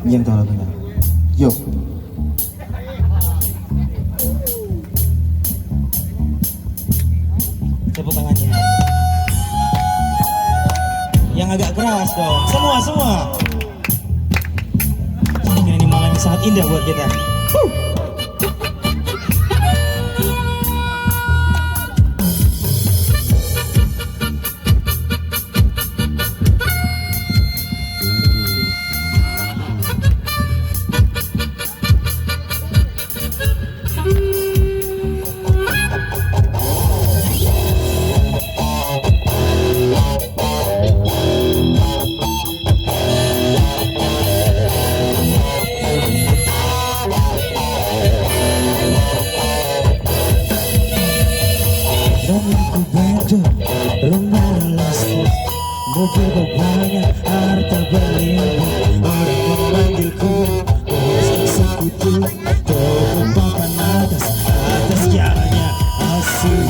Yang tahu lagunya. Yo. Tepuk tangannya. Yang agak keras dong. Semua. Ini malam yang sangat indah buat kita. Mobil banyak harta berlimpah, orang memanggilku bos eksekutif, toko papan atas jalannya asik.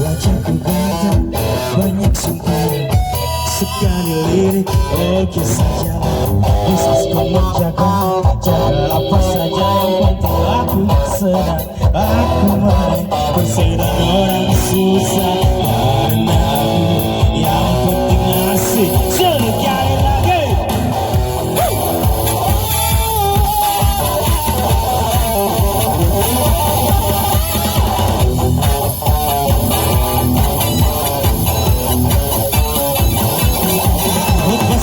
Wajahku ganteng, banyak sumpah, sekali lirik oke saja. Bisnisku menjaga apa saja, yang penting aku senang, aku main bersenang orang susah karena aku yang penting asik. Sekali lagi.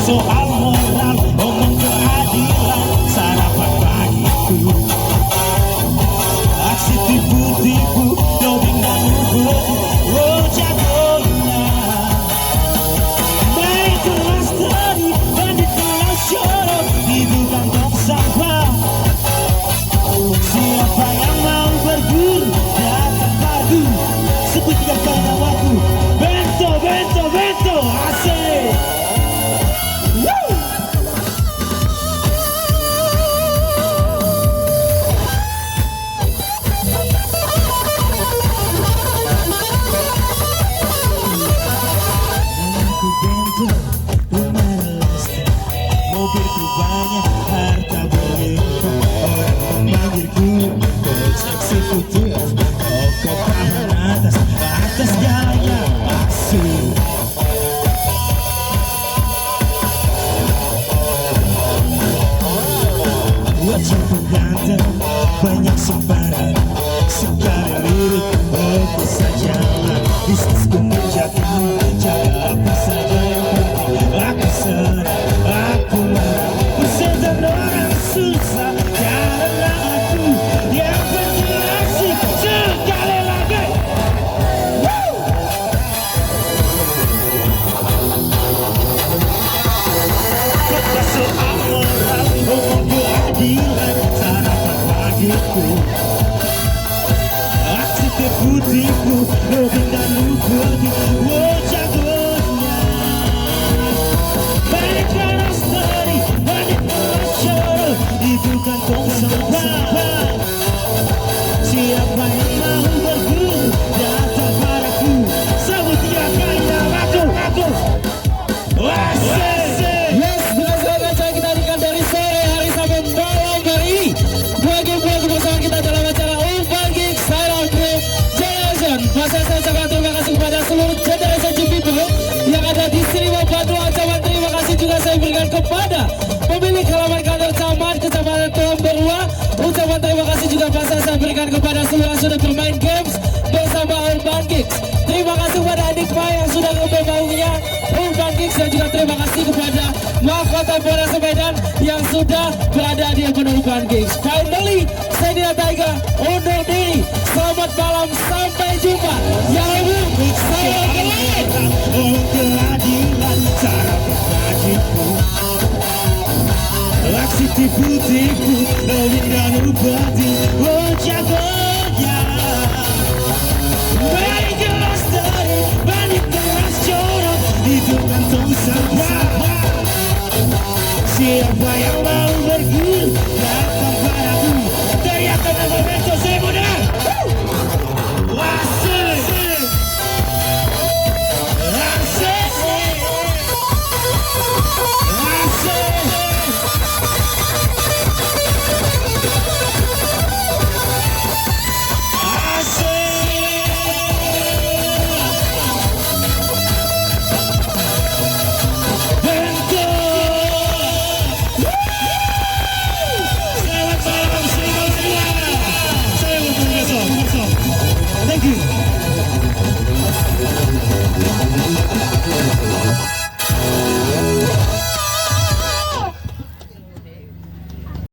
Soal moral, omong keadilan, sarapan pagiku. Aksi tipu-tipu, doping dan ubur, oh jagonya. Baik kelas tadi, bandit kelas syoro, itu kantong sampah. Siapa yang mau berburu, datang padu, sebut 3 kali namaku. Bento, asik. Mobilku banyak harta berlimpah, orang memanggilku bos eksekutif, toko papan atas jalannya asik. Wajahku ganteng, banyak sembarang, sekali lirik oke saja. Bisnisku menjaga apa saja, yang penting aku senang, aku marah bersenang orang susah karena aku yang penting asik. Sekali lagi. Soal moral, omong keadilan, sarapan pagiku. Aksi tipu-tipu, doping dan ubur, oh jagonya. Baik kelas tadi, bandit kelas syoro, itu kantong sampah. Siapa yang mau berburu, datang padaku, sebut 3 kali namaku. Yes, berdasarkan acara kita hadirkan dari sore hari sampai malam hari ini. Buat bersama kita dalam acara Urban Geeks Silent Group Generation. Masa saya ucapkan terima kasih kepada seluruh generation people yang ada di sini. Bapak ancaman terima kasih juga saya berikan kepada pemilik halaman kantor camat Kecamatan Tulang Berua. Ucapan terima kasih juga saya berikan kepada seluruh yang sudah bermain games bersama Urban Geeks. Terima kasih kepada adik Pak yang sudah membawahinya Urban Geeks, dan juga terima kasih kepada mahkota Polres Medan yang sudah berada di Urban Geeks. Finally, saya Dina Taiga undur diri. Selamat malam, sampai jumpa. Ya Ibu, saya kembali. Oh keadilan, sarapan pagiku. Aksi tipu-tipu, doping dan ubur, oh jagonya. Baik kelas tadi, bandit kelas syoro, itu kantong sampah. Siapa